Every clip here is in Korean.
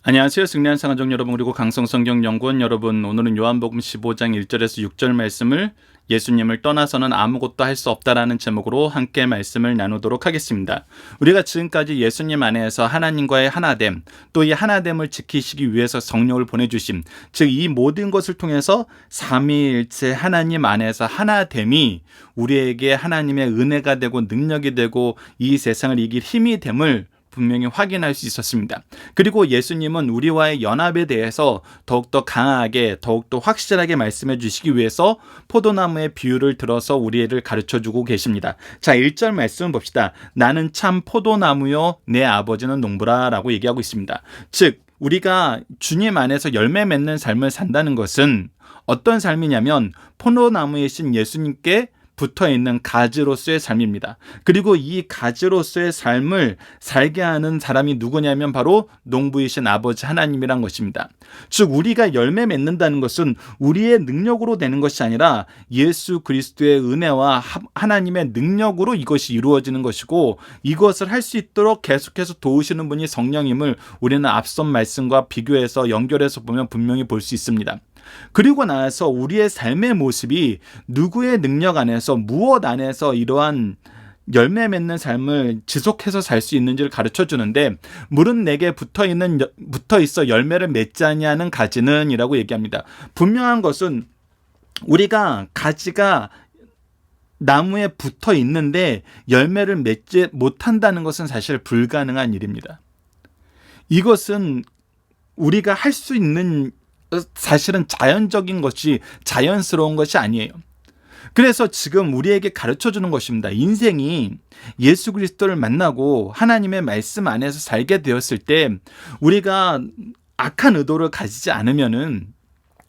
안녕하세요. 승리한 상가족 여러분, 그리고 강성성경연구원 여러분, 오늘은 요한복음 15장 1절에서 6절 말씀을 예수님을 떠나서는 아무것도 할 수 없다라는 제목으로 함께 말씀을 나누도록 하겠습니다. 우리가 지금까지 예수님 안에서 하나님과의 하나됨, 또 이 하나됨을 지키시기 위해서 성령을 보내주심, 즉 이 모든 것을 통해서 삼위일체 하나님 안에서 하나됨이 우리에게 하나님의 은혜가 되고 능력이 되고 이 세상을 이길 힘이 됨을 분명히 확인할 수 있었습니다. 그리고 예수님은 우리와의 연합에 대해서 더욱더 강하게, 더욱더 확실하게 말씀해 주시기 위해서 포도나무의 비유를 들어서 우리를 가르쳐주고 계십니다. 자, 1절 말씀 봅시다. 나는 참 포도나무요 내 아버지는 농부라 라고 얘기하고 있습니다. 즉 우리가 주님 안에서 열매 맺는 삶을 산다는 것은 어떤 삶이냐면 포도나무이신 예수님께 붙어있는 가지로서의 삶입니다. 그리고 이 가지로서의 삶을 살게 하는 사람이 누구냐면 바로 농부이신 아버지 하나님이란 것입니다. 즉 우리가 열매 맺는다는 것은 우리의 능력으로 되는 것이 아니라 예수 그리스도의 은혜와 하나님의 능력으로 이것이 이루어지는 것이고, 이것을 할 수 있도록 계속해서 도우시는 분이 성령임을 우리는 앞선 말씀과 비교해서 연결해서 보면 분명히 볼 수 있습니다. 그리고 나서 우리의 삶의 모습이 누구의 능력 안에서, 무엇 안에서 이러한 열매 맺는 삶을 지속해서 살 수 있는지를 가르쳐 주는데, 물은 내게 붙어 있어 열매를 맺지 아니하는 가지는 이라고 얘기합니다. 분명한 것은 우리가 가지가 나무에 붙어 있는데 열매를 맺지 못한다는 것은 사실 불가능한 일입니다. 이것은 우리가 할 수 있는, 사실은 자연적인 것이, 자연스러운 것이 아니에요. 그래서 지금 우리에게 가르쳐 주는 것입니다. 인생이 예수 그리스도를 만나고 하나님의 말씀 안에서 살게 되었을 때 우리가 악한 의도를 가지지 않으면은,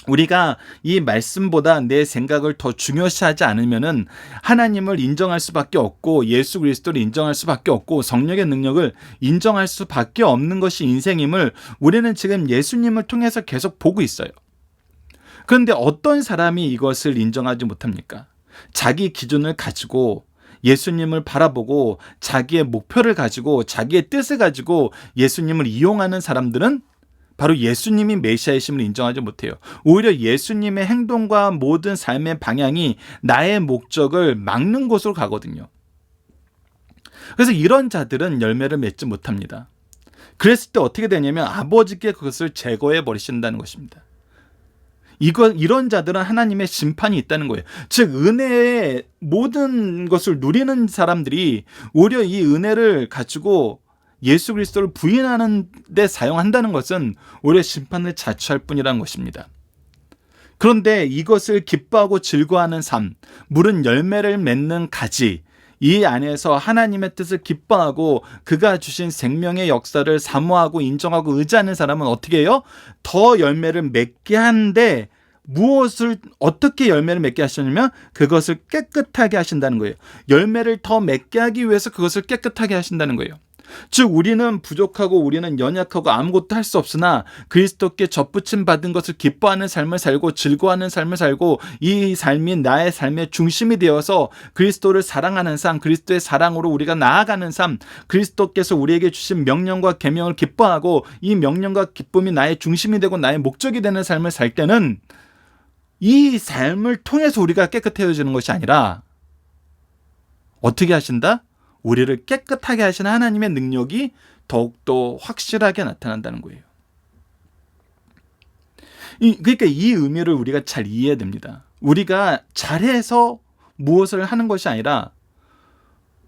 우리가 이 말씀보다 내 생각을 더 중요시하지 않으면은 하나님을 인정할 수밖에 없고, 예수 그리스도를 인정할 수밖에 없고, 성령의 능력을 인정할 수밖에 없는 것이 인생임을 우리는 지금 예수님을 통해서 계속 보고 있어요. 그런데 어떤 사람이 이것을 인정하지 못합니까? 자기 기준을 가지고 예수님을 바라보고 자기의 목표를 가지고 자기의 뜻을 가지고 예수님을 이용하는 사람들은 바로 예수님이 메시아이심을 인정하지 못해요. 오히려 예수님의 행동과 모든 삶의 방향이 나의 목적을 막는 곳으로 가거든요. 그래서 이런 자들은 열매를 맺지 못합니다. 그랬을 때 어떻게 되냐면 아버지께 그것을 제거해 버리신다는 것입니다. 이런 자들은 하나님의 심판이 있다는 거예요. 즉 은혜의 모든 것을 누리는 사람들이 오히려 이 은혜를 가지고 예수 그리스도를 부인하는 데 사용한다는 것은 오히려 심판을 자초할 뿐이라는 것입니다. 그런데 이것을 기뻐하고 즐거워하는 삶, 물은 열매를 맺는 가지, 이 안에서 하나님의 뜻을 기뻐하고 그가 주신 생명의 역사를 사모하고 인정하고 의지하는 사람은 어떻게 해요? 더 열매를 맺게 하는데, 무엇을 어떻게 열매를 맺게 하시냐면 그것을 깨끗하게 하신다는 거예요. 열매를 더 맺게 하기 위해서 그것을 깨끗하게 하신다는 거예요. 즉 우리는 부족하고 우리는 연약하고 아무것도 할 수 없으나 그리스도께 접붙임 받은 것을 기뻐하는 삶을 살고 즐거워하는 삶을 살고, 이 삶이 나의 삶의 중심이 되어서 그리스도를 사랑하는 삶, 그리스도의 사랑으로 우리가 나아가는 삶, 그리스도께서 우리에게 주신 명령과 계명을 기뻐하고 이 명령과 기쁨이 나의 중심이 되고 나의 목적이 되는 삶을 살 때는 이 삶을 통해서 우리가 깨끗해지는 것이 아니라 어떻게 하신다? 우리를 깨끗하게 하시는 하나님의 능력이 더욱더 확실하게 나타난다는 거예요. 그러니까 이 의미를 우리가 잘 이해해야 됩니다. 우리가 잘해서 무엇을 하는 것이 아니라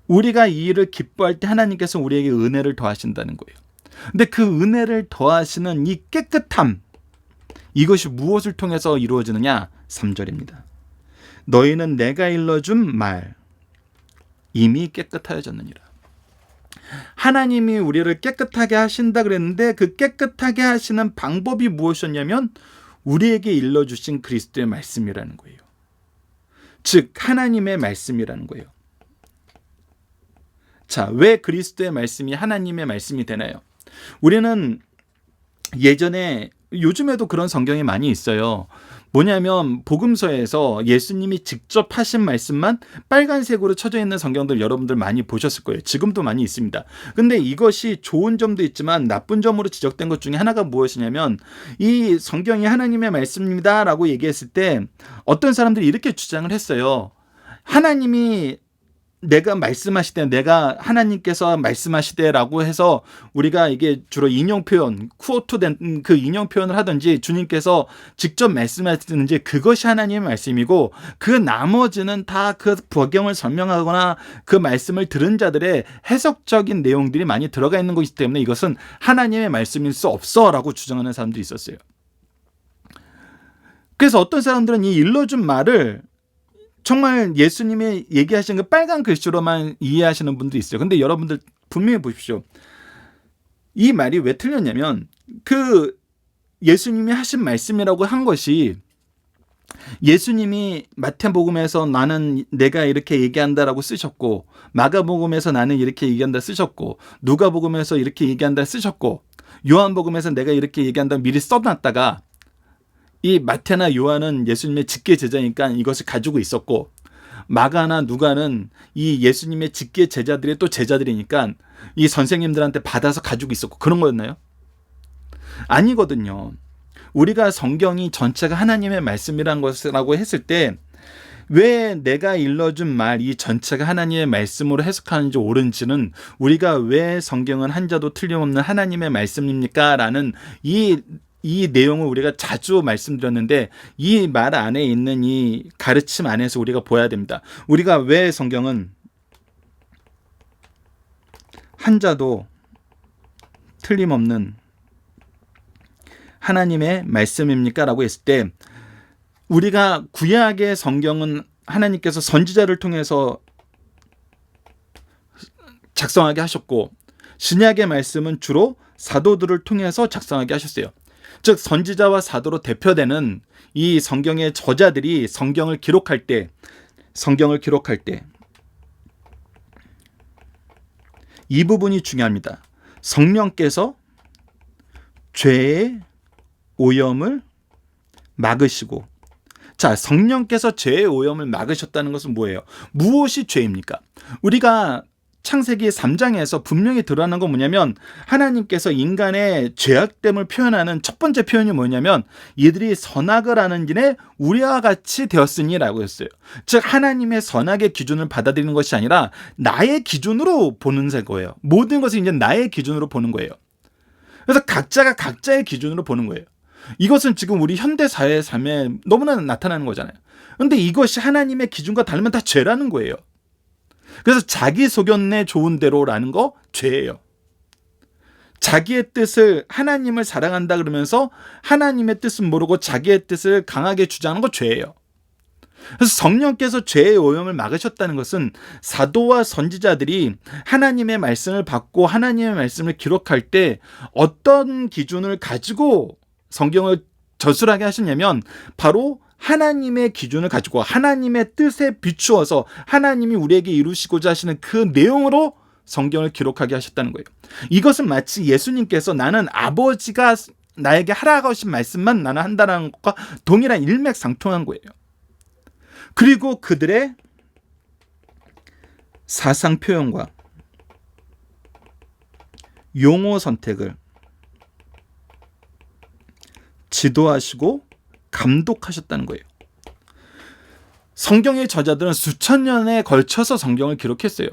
우리가 이 일을 기뻐할 때 하나님께서 우리에게 은혜를 더하신다는 거예요. 근데 그 은혜를 더하시는 이 깨끗함, 이것이 무엇을 통해서 이루어지느냐? 3절입니다. 너희는 내가 일러준 말 이미 깨끗하여졌느니라. 하나님이 우리를 깨끗하게 하신다 그랬는데 그 깨끗하게 하시는 방법이 무엇이었냐면 우리에게 일러주신 그리스도의 말씀이라는 거예요. 즉 하나님의 말씀이라는 거예요. 자, 왜 그리스도의 말씀이 하나님의 말씀이 되나요? 우리는 예전에, 요즘에도 그런 성경이 많이 있어요. 뭐냐면 복음서에서 예수님이 직접 하신 말씀만 빨간색으로 쳐져 있는 성경들 여러분들 많이 보셨을 거예요. 지금도 많이 있습니다. 근데 이것이 좋은 점도 있지만 나쁜 점으로 지적된 것 중에 하나가 무엇이냐면 이 성경이 하나님의 말씀입니다 라고 얘기했을 때 어떤 사람들이 이렇게 주장을 했어요. 하나님이 내가 말씀하시되, 내가 하나님께서 말씀하시되라고 해서 우리가 이게 주로 인용 표현, 쿠오트된 그 인용 표현을 하든지 주님께서 직접 말씀하시든지 그것이 하나님의 말씀이고 그 나머지는 다 그 배경을 설명하거나 그 말씀을 들은 자들의 해석적인 내용들이 많이 들어가 있는 것이기 때문에 이것은 하나님의 말씀일 수 없어라고 주장하는 사람들이 있었어요. 그래서 어떤 사람들은 이 일러준 말을 정말 예수님이 얘기하신 그 빨간 글씨로만 이해하시는 분도 있어요. 근데 여러분들 분명히 보십시오. 이 말이 왜 틀렸냐면 그 예수님이 하신 말씀이라고 한 것이 예수님이 마태복음에서 나는 내가 이렇게 얘기한다라고 쓰셨고 마가복음에서 나는 이렇게 얘기한다 쓰셨고 누가복음에서 이렇게 얘기한다 쓰셨고 요한복음에서 내가 이렇게 얘기한다 미리 써놨다가 이 마태나 요한은 예수님의 직계 제자니까 이것을 가지고 있었고 마가나 누가는 이 예수님의 직계 제자들의 또 제자들이니까 이 선생님들한테 받아서 가지고 있었고 그런 거였나요? 아니거든요. 우리가 성경이 전체가 하나님의 말씀이라는 것이라고 했을 때 왜 내가 일러준 말 이 전체가 하나님의 말씀으로 해석하는지 옳은지는 우리가 왜 성경은 한 자도 틀림없는 하나님의 말씀입니까? 라는 이 내용을 우리가 자주 말씀드렸는데 이 말 안에 있는 이 가르침 안에서 우리가 보아야 됩니다. 우리가 왜 성경은 한 자도 틀림없는 하나님의 말씀입니까? 라고 했을 때 우리가 구약의 성경은 하나님께서 선지자를 통해서 작성하게 하셨고 신약의 말씀은 주로 사도들을 통해서 작성하게 하셨어요. 즉 선지자와 사도로 대표되는 이 성경의 저자들이 성경을 기록할 때 이 부분이 중요합니다. 성령께서 죄의 오염을 막으시고, 자, 성령께서 죄의 오염을 막으셨다는 것은 뭐예요? 무엇이 죄입니까? 우리가 창세기 3장에서 분명히 드러나는 건 뭐냐면 하나님께서 인간의 죄악됨을 표현하는 첫 번째 표현이 뭐냐면 이들이 선악을 하는 일에 우리와 같이 되었으니라고 했어요. 즉 하나님의 선악의 기준을 받아들이는 것이 아니라 나의 기준으로 보는 거예요. 모든 것을 이제 나의 기준으로 보는 거예요. 그래서 각자가 각자의 기준으로 보는 거예요. 이것은 지금 우리 현대 사회의 삶에 너무나 나타나는 거잖아요. 그런데 이것이 하나님의 기준과 다르면 다 죄라는 거예요. 그래서 자기 소견내 좋은 대로라는 거 죄예요. 자기의 뜻을 하나님을 사랑한다 그러면서 하나님의 뜻은 모르고 자기의 뜻을 강하게 주장하는 거 죄예요. 그래서 성령께서 죄의 오염을 막으셨다는 것은 사도와 선지자들이 하나님의 말씀을 받고 하나님의 말씀을 기록할 때 어떤 기준을 가지고 성경을 저술하게 하셨냐면 바로 하나님의 기준을 가지고 하나님의 뜻에 비추어서 하나님이 우리에게 이루시고자 하시는 그 내용으로 성경을 기록하게 하셨다는 거예요. 이것은 마치 예수님께서 나는 아버지가 나에게 하라고 하신 말씀만 나는 한다는 것과 동일한 일맥상통한 거예요. 그리고 그들의 사상 표현과 용어 선택을 지도하시고 감독하셨다는 거예요. 성경의 저자들은 수천 년에 걸쳐서 성경을 기록했어요.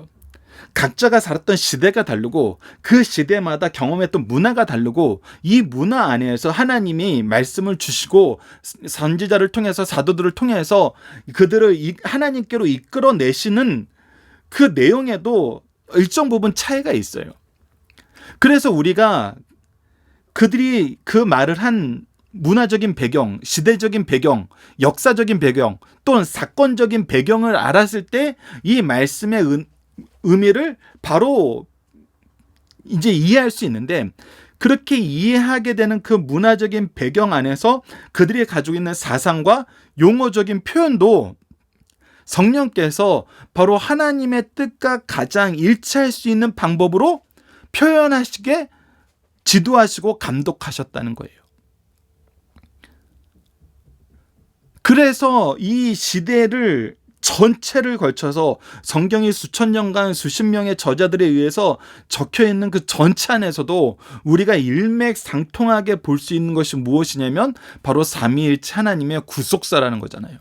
각자가 살았던 시대가 다르고 그 시대마다 경험했던 문화가 다르고 이 문화 안에서 하나님이 말씀을 주시고 선지자를 통해서 사도들을 통해서 그들을 하나님께로 이끌어내시는 그 내용에도 일정 부분 차이가 있어요. 그래서 우리가 그들이 그 말을 한 문화적인 배경, 시대적인 배경, 역사적인 배경 또는 사건적인 배경을 알았을 때 이 말씀의 의미를 바로 이제 이해할 수 있는데 그렇게 이해하게 되는 그 문화적인 배경 안에서 그들이 가지고 있는 사상과 용어적인 표현도 성령께서 바로 하나님의 뜻과 가장 일치할 수 있는 방법으로 표현하시게 지도하시고 감독하셨다는 거예요. 그래서 이 시대를 전체를 걸쳐서 성경이 수천 년간 수십 명의 저자들에 의해서 적혀 있는 그 전체 안에서도 우리가 일맥상통하게 볼 수 있는 것이 무엇이냐면 바로 삼위일체 하나님의 구속사라는 거잖아요.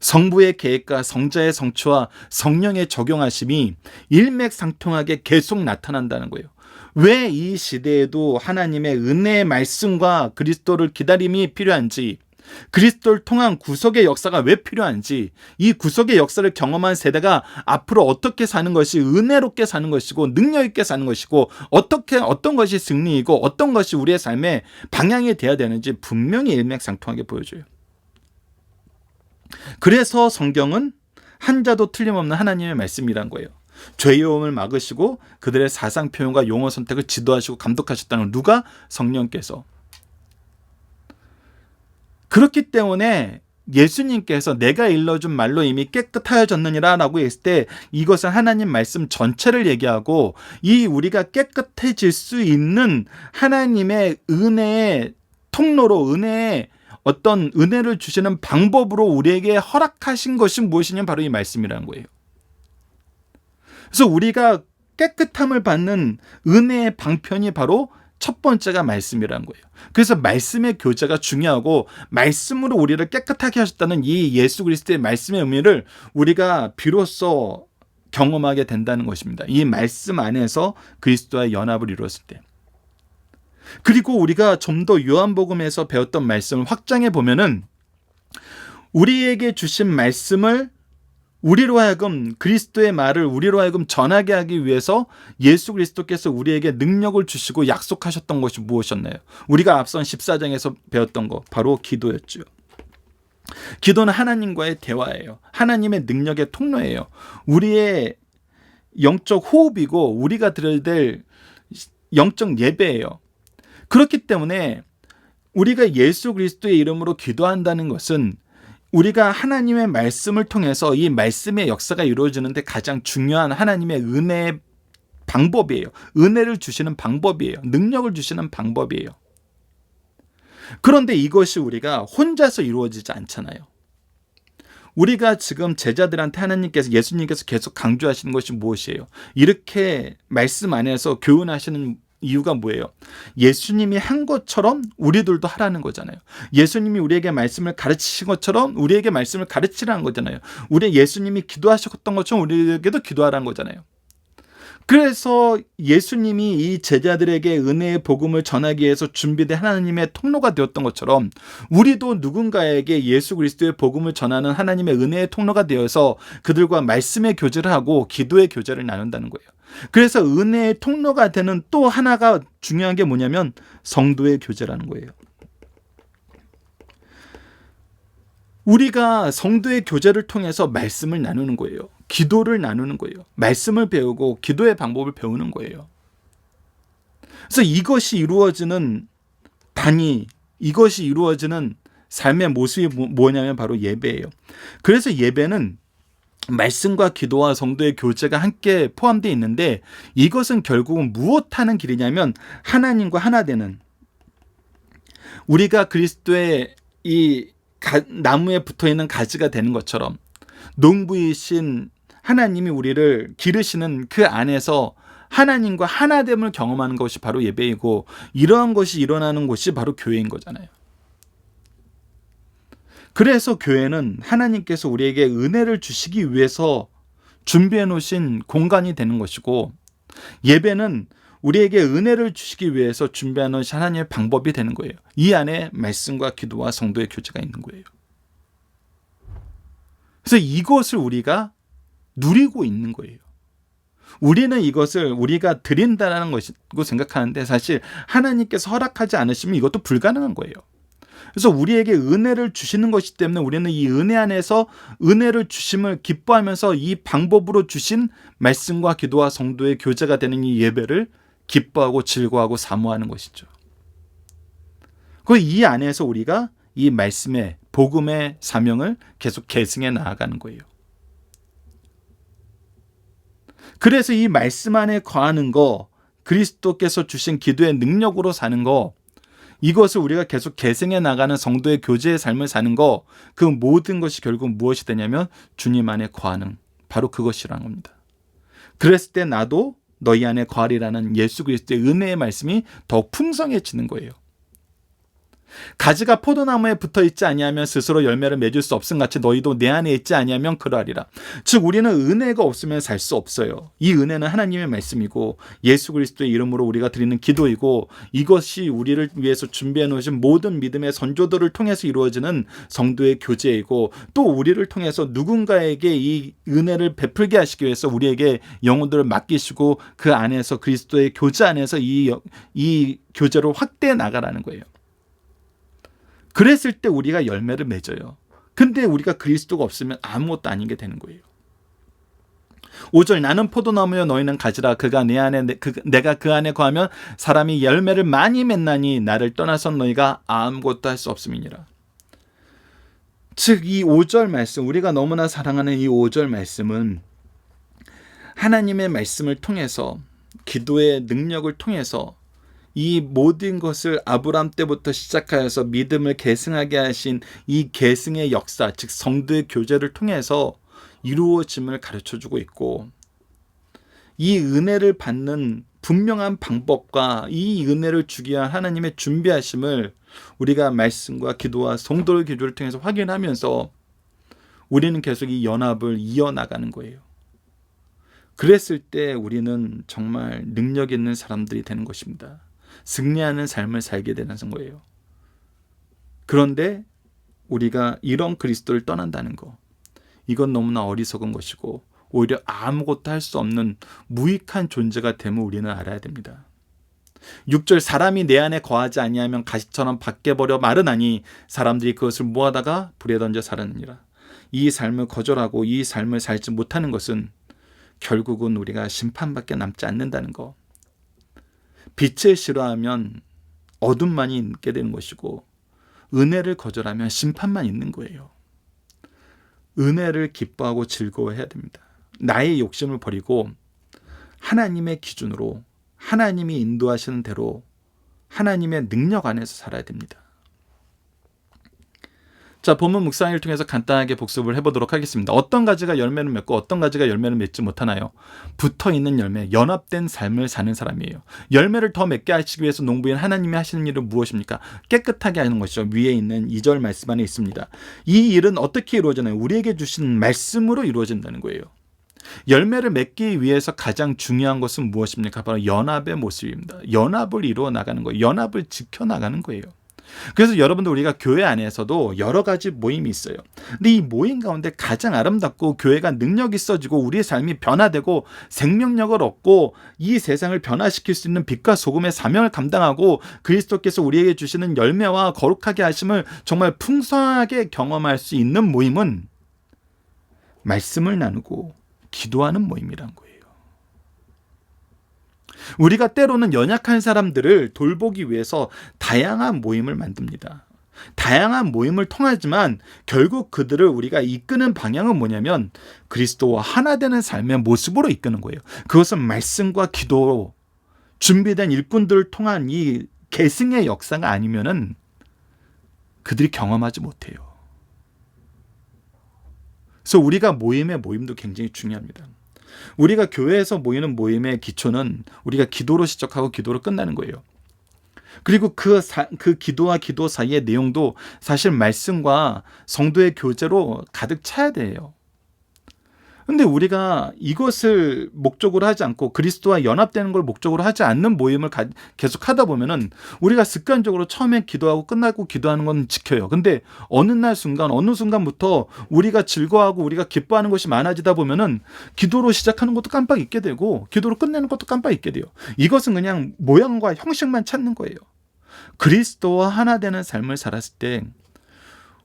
성부의 계획과 성자의 성취와 성령의 적용하심이 일맥상통하게 계속 나타난다는 거예요. 왜 이 시대에도 하나님의 은혜의 말씀과 그리스도를 기다림이 필요한지, 그리스도를 통한 구속의 역사가 왜 필요한지, 이 구속의 역사를 경험한 세대가 앞으로 어떻게 사는 것이 은혜롭게 사는 것이고 능력 있게 사는 것이고 어떤 것이 승리이고 어떤 것이 우리의 삶의 방향이 되어야 되는지 분명히 일맥상통하게 보여줘요. 그래서 성경은 한자도 틀림없는 하나님의 말씀이란 거예요. 죄의오음을 막으시고 그들의 사상 표현과 용어 선택을 지도하시고 감독하셨다는 누가? 성령께서. 그렇기 때문에 예수님께서 내가 일러준 말로 이미 깨끗하여졌느니라 라고 했을 때 이것은 하나님 말씀 전체를 얘기하고 이 우리가 깨끗해질 수 있는 하나님의 은혜의 통로로, 은혜의 어떤 은혜를 주시는 방법으로 우리에게 허락하신 것이 무엇이냐면 바로 이 말씀이라는 거예요. 그래서 우리가 깨끗함을 받는 은혜의 방편이 바로 첫 번째가 말씀이라는 거예요. 그래서 말씀의 교제가 중요하고 말씀으로 우리를 깨끗하게 하셨다는 이 예수 그리스도의 말씀의 의미를 우리가 비로소 경험하게 된다는 것입니다. 이 말씀 안에서 그리스도와의 연합을 이루었을 때. 그리고 우리가 좀 더 요한복음에서 배웠던 말씀을 확장해 보면은 우리에게 주신 말씀을 우리로 하여금 그리스도의 말을 우리로 하여금 전하게 하기 위해서 예수 그리스도께서 우리에게 능력을 주시고 약속하셨던 것이 무엇이었나요? 우리가 앞선 14장에서 배웠던 것 바로 기도였죠. 기도는 하나님과의 대화예요. 하나님의 능력의 통로예요. 우리의 영적 호흡이고 우리가 드려야 될 영적 예배예요. 그렇기 때문에 우리가 예수 그리스도의 이름으로 기도한다는 것은 우리가 하나님의 말씀을 통해서 이 말씀의 역사가 이루어지는데 가장 중요한 하나님의 은혜의 방법이에요. 은혜를 주시는 방법이에요. 능력을 주시는 방법이에요. 그런데 이것이 우리가 혼자서 이루어지지 않잖아요. 우리가 지금 제자들한테 하나님께서, 예수님께서 계속 강조하시는 것이 무엇이에요? 이렇게 말씀 안에서 교훈하시는 이유가 뭐예요? 예수님이 한 것처럼 우리들도 하라는 거잖아요. 예수님이 우리에게 말씀을 가르치신 것처럼 우리에게 말씀을 가르치라는 거잖아요. 우리 예수님이 기도하셨던 것처럼 우리에게도 기도하라는 거잖아요. 그래서 예수님이 이 제자들에게 은혜의 복음을 전하기 위해서 준비된 하나님의 통로가 되었던 것처럼 우리도 누군가에게 예수 그리스도의 복음을 전하는 하나님의 은혜의 통로가 되어서 그들과 말씀의 교제를 하고 기도의 교제를 나눈다는 거예요. 그래서 은혜의 통로가 되는 또 하나가 중요한 게 뭐냐면 성도의 교제라는 거예요. 우리가 성도의 교제를 통해서 말씀을 나누는 거예요. 기도를 나누는 거예요. 말씀을 배우고 기도의 방법을 배우는 거예요. 그래서 이것이 이루어지는 단위, 이것이 이루어지는 삶의 모습이 뭐냐면 바로 예배예요. 그래서 예배는 말씀과 기도와 성도의 교제가 함께 포함되어 있는데 이것은 결국은 무엇하는 길이냐면 하나님과 하나 되는, 우리가 그리스도의 이 나무에 붙어있는 가지가 되는 것처럼 농부이신 하나님이 우리를 기르시는 그 안에서 하나님과 하나됨을 경험하는 것이 바로 예배이고 이러한 것이 일어나는 곳이 바로 교회인 거잖아요. 그래서 교회는 하나님께서 우리에게 은혜를 주시기 위해서 준비해 놓으신 공간이 되는 것이고 예배는 우리에게 은혜를 주시기 위해서 준비해 놓으신 하나님의 방법이 되는 거예요. 이 안에 말씀과 기도와 성도의 교제가 있는 거예요. 그래서 이것을 우리가 누리고 있는 거예요. 우리는 이것을 우리가 드린다는 것이고 생각하는데 사실 하나님께서 허락하지 않으시면 이것도 불가능한 거예요. 그래서 우리에게 은혜를 주시는 것이기 때문에 우리는 이 은혜 안에서 은혜를 주심을 기뻐하면서 이 방법으로 주신 말씀과 기도와 성도의 교제가 되는 이 예배를 기뻐하고 즐거워하고 사모하는 것이죠. 그 이 안에서 우리가 이 말씀의 복음의 사명을 계속 계승해 나아가는 거예요. 그래서 이 말씀 안에 거하는 거, 그리스도께서 주신 기도의 능력으로 사는 거, 이것을 우리가 계속 계승해 나가는 성도의 교제의 삶을 사는 거, 그 모든 것이 결국 무엇이 되냐면 주님 안에 거하는, 바로 그것이라는 겁니다. 그랬을 때 나도 너희 안에 거하리라는 예수 그리스도의 은혜의 말씀이 더 풍성해지는 거예요. 가지가 포도나무에 붙어 있지 아니하면 스스로 열매를 맺을 수 없음 같이 너희도 내 안에 있지 아니하면 그러하리라. 즉 우리는 은혜가 없으면 살 수 없어요. 이 은혜는 하나님의 말씀이고 예수 그리스도의 이름으로 우리가 드리는 기도이고, 이것이 우리를 위해서 준비해 놓으신 모든 믿음의 선조들을 통해서 이루어지는 성도의 교제이고, 또 우리를 통해서 누군가에게 이 은혜를 베풀게 하시기 위해서 우리에게 영혼들을 맡기시고 그 안에서 그리스도의 교제 안에서 이 교제를 확대해 나가라는 거예요. 그랬을 때 우리가 열매를 맺어요. 근데 우리가 그리스도가 없으면 아무것도 아닌 게 되는 거예요. 5절, 나는 포도나무여 너희는 가지라. 그가 내 안에 내가 그 안에 거하면 사람이 열매를 많이 맺나니 나를 떠나선 너희가 아무것도 할 수 없음이니라. 즉 이 5절 말씀, 우리가 너무나 사랑하는 이 5절 말씀은 하나님의 말씀을 통해서, 기도의 능력을 통해서 이 모든 것을 아브라함 때부터 시작하여서 믿음을 계승하게 하신 이 계승의 역사, 즉 성도의 교제를 통해서 이루어짐을 가르쳐주고 있고, 이 은혜를 받는 분명한 방법과 이 은혜를 주기 위한 하나님의 준비하심을 우리가 말씀과 기도와 성도의 기도를 통해서 확인하면서 우리는 계속 이 연합을 이어나가는 거예요. 그랬을 때 우리는 정말 능력 있는 사람들이 되는 것입니다. 승리하는 삶을 살게 되는 거예요. 그런데 우리가 이런 그리스도를 떠난다는 거, 이건 너무나 어리석은 것이고 오히려 아무것도 할 수 없는 무익한 존재가 됨을 우리는 알아야 됩니다. 6절, 사람이 내 안에 거하지 아니하면 가시처럼 밖에 버려 마르나니 사람들이 그것을 모아다가 불에 던져 살았느니라. 이 삶을 거절하고 이 삶을 살지 못하는 것은 결국은 우리가 심판밖에 남지 않는다는 거. 빛을 싫어하면 어둠만이 있게 되는 것이고, 은혜를 거절하면 심판만 있는 거예요. 은혜를 기뻐하고 즐거워해야 됩니다. 나의 욕심을 버리고 하나님의 기준으로, 하나님이 인도하시는 대로 하나님의 능력 안에서 살아야 됩니다. 자, 본문 묵상을 통해서 간단하게 복습을 해보도록 하겠습니다. 어떤 가지가 열매를 맺고 어떤 가지가 열매를 맺지 못하나요? 붙어있는 열매, 연합된 삶을 사는 사람이에요. 열매를 더 맺게 하시기 위해서 농부인 하나님이 하시는 일은 무엇입니까? 깨끗하게 하는 것이죠. 위에 있는 2절 말씀 안에 있습니다. 이 일은 어떻게 이루어지나요? 우리에게 주신 말씀으로 이루어진다는 거예요. 열매를 맺기 위해서 가장 중요한 것은 무엇입니까? 바로 연합의 모습입니다. 연합을 이루어 나가는 거예요. 연합을 지켜나가는 거예요. 그래서 여러분들, 우리가 교회 안에서도 여러 가지 모임이 있어요. 근데 이 모임 가운데 가장 아름답고 교회가 능력이 있어지고 우리의 삶이 변화되고 생명력을 얻고 이 세상을 변화시킬 수 있는 빛과 소금의 사명을 감당하고 그리스도께서 우리에게 주시는 열매와 거룩하게 하심을 정말 풍성하게 경험할 수 있는 모임은 말씀을 나누고 기도하는 모임이란 거예요. 우리가 때로는 연약한 사람들을 돌보기 위해서 다양한 모임을 만듭니다. 다양한 모임을 통하지만 결국 그들을 우리가 이끄는 방향은 뭐냐면 그리스도와 하나 되는 삶의 모습으로 이끄는 거예요. 그것은 말씀과 기도로 준비된 일꾼들을 통한 이 계승의 역사가 아니면은 그들이 경험하지 못해요. 그래서 우리가 모임도 굉장히 중요합니다. 우리가 교회에서 모이는 모임의 기초는 우리가 기도로 시작하고 기도로 끝나는 거예요. 그리고 그 기도와 기도 사이의 내용도 사실 말씀과 성도의 교제로 가득 차야 돼요. 근데 우리가 이것을 목적으로 하지 않고 그리스도와 연합되는 걸 목적으로 하지 않는 모임을 계속 하다 보면은 우리가 습관적으로 처음에 기도하고 끝나고 기도하는 건 지켜요. 근데 어느 순간부터 우리가 즐거워하고 우리가 기뻐하는 것이 많아지다 보면은 기도로 시작하는 것도 깜빡 잊게 되고 기도로 끝내는 것도 깜빡 잊게 돼요. 이것은 그냥 모양과 형식만 찾는 거예요. 그리스도와 하나 되는 삶을 살았을 때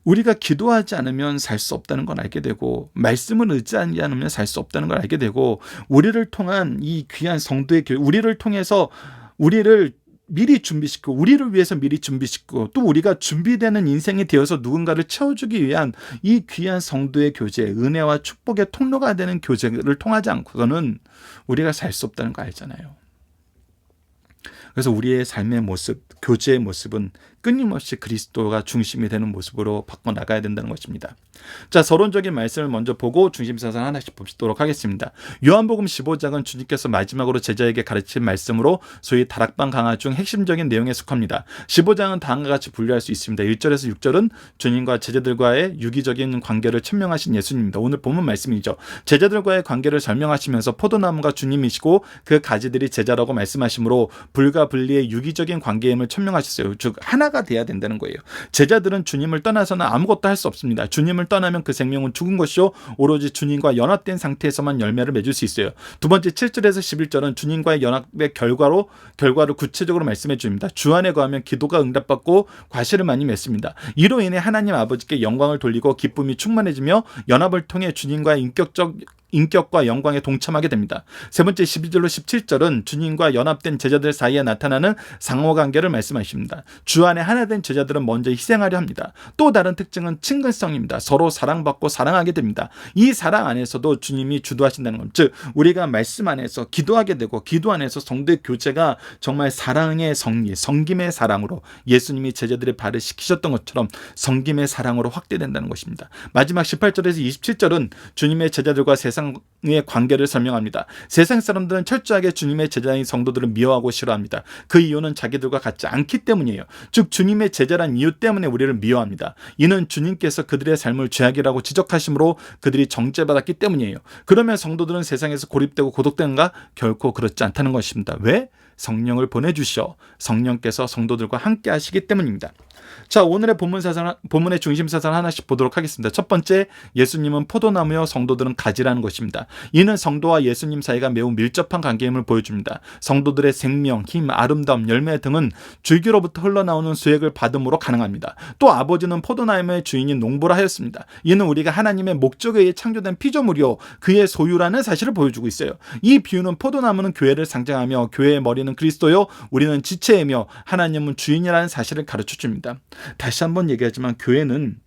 우리가 기도하지 않으면 살 수 없다는 걸 알게 되고 말씀을 의지하지 않으면 살 수 없다는 걸 알게 되고 우리를 통한 이 귀한 성도의 교회, 우리를 통해서 우리를 미리 준비시키고 우리를 위해서 미리 준비시키고 또 우리가 준비되는 인생이 되어서 누군가를 채워주기 위한 이 귀한 성도의 교제, 은혜와 축복의 통로가 되는 교제를 통하지 않고서는 우리가 살 수 없다는 거 알잖아요. 그래서 우리의 삶의 모습, 교제의 모습은 끊임없이 그리스도가 중심이 되는 모습으로 바꿔나가야 된다는 것입니다. 자, 서론적인 말씀을 먼저 보고 중심사상 하나씩 보도록 하겠습니다. 요한복음 15장은 주님께서 마지막으로 제자에게 가르친 말씀으로 소위 다락방 강화 중 핵심적인 내용에 속합니다. 15장은 다음과 같이 분류할 수 있습니다. 1절에서 6절은 주님과 제자들과의 유기적인 관계를 천명하신 예수님입니다. 오늘 본문 말씀이죠. 제자들과의 관계를 설명하시면서 포도나무가 주님이시고 그 가지들이 제자라고 말씀하시므로 불과 분리의 유기적인 관계임을 천명하셨어요. 즉 하나가 돼야 된다는 거예요. 제자들은 주님을 떠나서는 아무것도 할 수 없습니다. 주님을 떠나면 그 생명은 죽은 것이요 오로지 주님과 연합된 상태에서만 열매를 맺을 수 있어요. 두 번째 7절에서 11절은 주님과의 연합의 결과를 구체적으로 말씀해 줍니다. 주 안에 거하면 기도가 응답받고 과실을 많이 맺습니다. 이로 인해 하나님 아버지께 영광을 돌리고 기쁨이 충만해지며 연합을 통해 주님과의 인격과 영광에 동참하게 됩니다. 세 번째 12절로 17절은 주님과 연합된 제자들 사이에 나타나는 상호관계를 말씀하십니다. 주 안에 하나된 제자들은 먼저 희생하려 합니다. 또 다른 특징은 친근성입니다. 서로 사랑받고 사랑하게 됩니다. 이 사랑 안에서도 주님이 주도하신다는 것, 즉 우리가 말씀 안에서 기도하게 되고 기도 안에서 성도의 교제가 정말 사랑의 성리, 성김의 사랑으로 예수님이 제자들의 발을 씻기셨던 것처럼 성김의 사랑으로 확대된다는 것입니다. 마지막 18절에서 27절은 주님의 제자들과 세상의 관계를 설명합니다. 세상 사람들은 철저하게 주님의 제자인 성도들을 미워하고 싫어합니다. 그 이유는 자기들과 같지 않기 때문이에요. 즉 주님의 제자란 이유 때문에 우리를 미워합니다. 이는 주님께서 그들의 삶을 죄악이라고 지적하심으로 그들이 정죄받았기 때문이에요. 그러면 성도들은 세상에서 고립되고 고독된가? 결코 그렇지 않다는 것입니다. 왜? 성령을 보내주셔 성령께서 성도들과 함께 하시기 때문입니다. 자, 오늘의 본문의 중심사상 하나씩 보도록 하겠습니다. 첫 번째, 예수님은 포도나무여 성도들은 가지라는 것입니다. 이는 성도와 예수님 사이가 매우 밀접한 관계임을 보여줍니다. 성도들의 생명, 힘, 아름다움, 열매 등은 줄기로부터 흘러나오는 수액을 받음으로 가능합니다. 또 아버지는 포도나무의 주인인 농부라 하였습니다. 이는 우리가 하나님의 목적에 의해 창조된 피조물이요 그의 소유라는 사실을 보여주고 있어요. 이 비유는 포도나무는 교회를 상징하며 교회의 머리는 그리스도요 우리는 지체이며 하나님은 주인이라는 사실을 가르쳐줍니다. 다시 한번 얘기하지만 교회는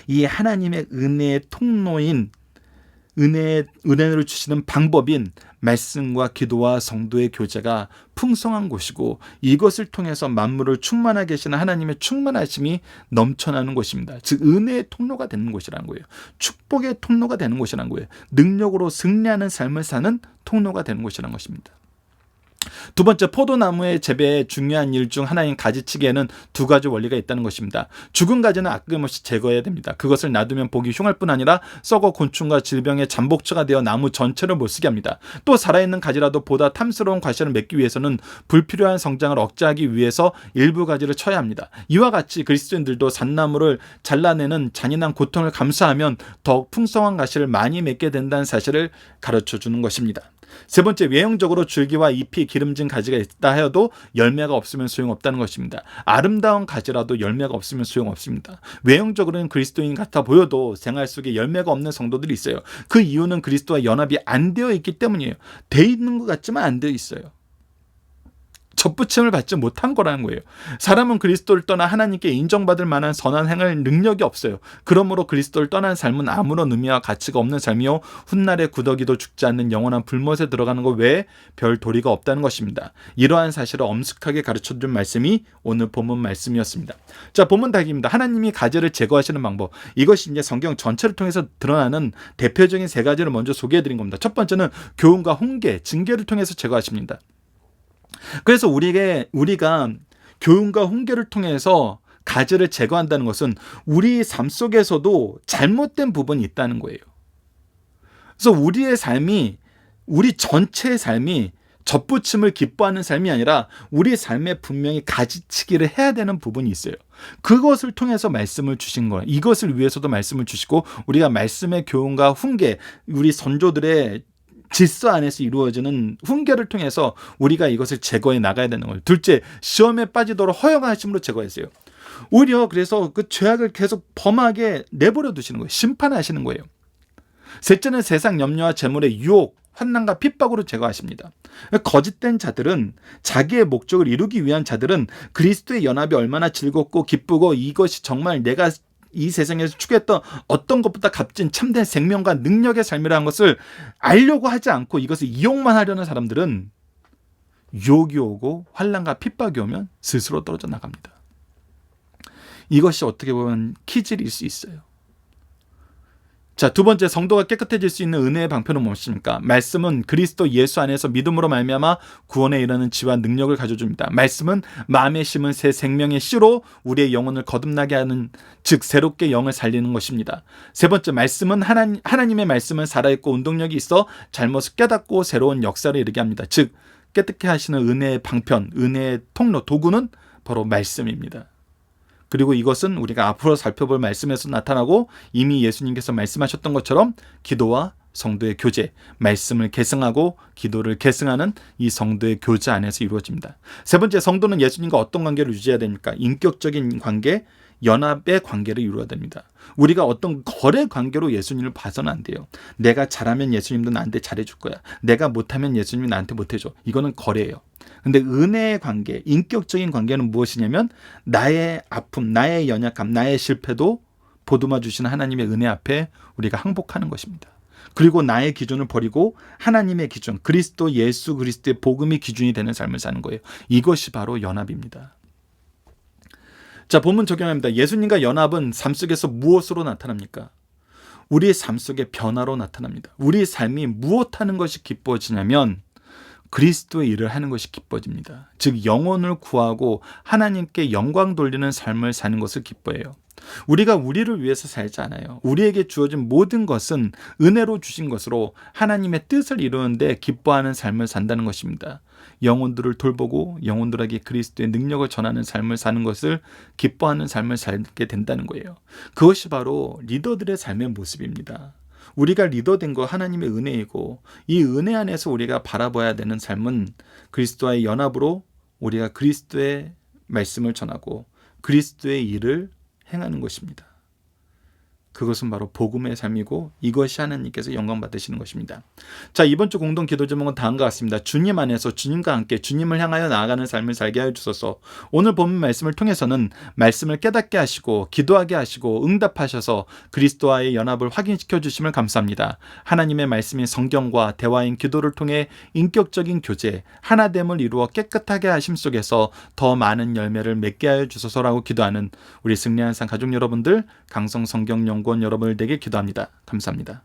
이 하나님의 은혜의 통로인 은혜를 주시는 방법인 말씀과 기도와 성도의 교제가 풍성한 곳이고 이것을 통해서 만물을 충만하게 하시는 하나님의 충만하심이 넘쳐나는 곳입니다. 즉 은혜의 통로가 되는 곳이라는 거예요. 축복의 통로가 되는 곳이라는 거예요. 능력으로 승리하는 삶을 사는 통로가 되는 곳이라는 것입니다. 두 번째, 포도나무의 재배의 중요한 일 중 하나인 가지치기에는 두 가지 원리가 있다는 것입니다. 죽은 가지는 아낌없이 제거해야 됩니다. 그것을 놔두면 복이 흉할 뿐 아니라 썩어 곤충과 질병의 잠복처가 되어 나무 전체를 못쓰게 합니다. 또 살아있는 가지라도 보다 탐스러운 과실을 맺기 위해서는 불필요한 성장을 억제하기 위해서 일부 가지를 쳐야 합니다. 이와 같이 그리스도인들도 잣나무를 잘라내는 잔인한 고통을 감수하면 더욱 풍성한 가시를 많이 맺게 된다는 사실을 가르쳐주는 것입니다. 세 번째, 외형적으로 줄기와 잎이 기름진 가지가 있다 하여도 열매가 없으면 소용없다는 것입니다. 아름다운 가지라도 열매가 없으면 소용없습니다. 외형적으로는 그리스도인 같아 보여도 생활 속에 열매가 없는 성도들이 있어요. 그 이유는 그리스도와 연합이 안 되어 있기 때문이에요. 돼 있는 것 같지만 안 되어 있어요. 접붙임을 받지 못한 거라는 거예요. 사람은 그리스도를 떠나 하나님께 인정받을 만한 선한 행할 능력이 없어요. 그러므로 그리스도를 떠난 삶은 아무런 의미와 가치가 없는 삶이요 훗날에 구더기도 죽지 않는 영원한 불못에 들어가는 것 외에 별 도리가 없다는 것입니다. 이러한 사실을 엄숙하게 가르쳐준 말씀이 오늘 본문 말씀이었습니다. 자, 본문 답입니다. 하나님이 가지를 제거하시는 방법, 이것이 이제 성경 전체를 통해서 드러나는 대표적인 세 가지를 먼저 소개해드린 겁니다. 첫 번째는 교훈과 훈계, 징계를 통해서 제거하십니다. 그래서 우리가 교훈과 훈계를 통해서 가지를 제거한다는 것은 우리 삶 속에서도 잘못된 부분이 있다는 거예요. 그래서 우리 전체의 삶이 접붙임을 기뻐하는 삶이 아니라 우리 삶에 분명히 가지치기를 해야 되는 부분이 있어요. 그것을 통해서 말씀을 주신 거예요. 이것을 위해서도 말씀을 주시고 우리가 말씀의 교훈과 훈계, 우리 선조들의 질서 안에서 이루어지는 훈계를 통해서 우리가 이것을 제거해 나가야 되는 거예요. 둘째, 시험에 빠지도록 허용하심으로 제거했어요. 오히려 그래서 그 죄악을 계속 범하게 내버려 두시는 거예요. 심판하시는 거예요. 셋째는 세상 염려와 재물의 유혹, 환난과 핍박으로 제거하십니다. 거짓된 자들은, 자기의 목적을 이루기 위한 자들은 그리스도의 연합이 얼마나 즐겁고 기쁘고 이것이 정말 내가 이 세상에서 추구했던 어떤 것보다 값진 참된 생명과 능력의 삶이라는 것을 알려고 하지 않고 이것을 이용만 하려는 사람들은 유혹이 오고 환난과 핍박이 오면 스스로 떨어져 나갑니다. 이것이 어떻게 보면 키질일 수 있어요. 자, 두 번째, 성도가 깨끗해질 수 있는 은혜의 방편은 무엇입니까? 말씀은 그리스도 예수 안에서 믿음으로 말미암아 구원에 이르는 지와 능력을 가져줍니다. 말씀은 마음에 심은 새 생명의 씨로 우리의 영혼을 거듭나게 하는, 즉 새롭게 영을 살리는 것입니다. 세 번째, 말씀은 하나님의 말씀은 살아있고 운동력이 있어 잘못을 깨닫고 새로운 역사를 이루게 합니다. 즉 깨끗게 하시는 은혜의 방편, 은혜의 통로, 도구는 바로 말씀입니다. 그리고 이것은 우리가 앞으로 살펴볼 말씀에서 나타나고 이미 예수님께서 말씀하셨던 것처럼 기도와 성도의 교제, 말씀을 계승하고 기도를 계승하는 이 성도의 교제 안에서 이루어집니다. 세 번째, 성도는 예수님과 어떤 관계를 유지해야 됩니까? 인격적인 관계, 연합의 관계를 이루어야 됩니다. 우리가 어떤 거래 관계로 예수님을 봐서는 안 돼요. 내가 잘하면 예수님도 나한테 잘해줄 거야. 내가 못하면 예수님이 나한테 못해줘. 이거는 거래예요. 근데 은혜의 관계, 인격적인 관계는 무엇이냐면 나의 아픔, 나의 연약함, 나의 실패도 보듬어 주시는 하나님의 은혜 앞에 우리가 항복하는 것입니다. 그리고 나의 기준을 버리고 하나님의 기준, 그리스도 예수 그리스도의 복음이 기준이 되는 삶을 사는 거예요. 이것이 바로 연합입니다. 자, 본문 적용합니다. 예수님과 연합은 삶 속에서 무엇으로 나타납니까? 우리의 삶 속의 변화로 나타납니다. 우리의 삶이 무엇하는 것이 기뻐지냐면 그리스도의 일을 하는 것이 기뻐집니다. 즉 영혼을 구하고 하나님께 영광 돌리는 삶을 사는 것을 기뻐해요. 우리가 우리를 위해서 살지 않아요. 우리에게 주어진 모든 것은 은혜로 주신 것으로 하나님의 뜻을 이루는데 기뻐하는 삶을 산다는 것입니다. 영혼들을 돌보고 영혼들에게 그리스도의 능력을 전하는 삶을 사는 것을 기뻐하는 삶을 살게 된다는 거예요. 그것이 바로 리더들의 삶의 모습입니다. 우리가 리더된 거 하나님의 은혜이고 이 은혜 안에서 우리가 바라봐야 되는 삶은 그리스도와의 연합으로 우리가 그리스도의 말씀을 전하고 그리스도의 일을 행하는 것입니다. 그것은 바로 복음의 삶이고 이것이 하나님께서 영광 받으시는 것입니다. 자, 이번 주 공동 기도 제목은 다음과 같습니다. 주님 안에서 주님과 함께 주님을 향하여 나아가는 삶을 살게 하여 주소서. 오늘 본문 말씀을 통해서는 말씀을 깨닫게 하시고 기도하게 하시고 응답하셔서 그리스도와의 연합을 확인시켜 주심을 감사합니다. 하나님의 말씀인 성경과 대화인 기도를 통해 인격적인 교제, 하나됨을 이루어 깨끗하게 하심 속에서 더 많은 열매를 맺게 하여 주소서라고 기도하는 우리 승리한 상 가족 여러분들, 강성 성경 연구원 여러분을 되게 기도합니다. 감사합니다.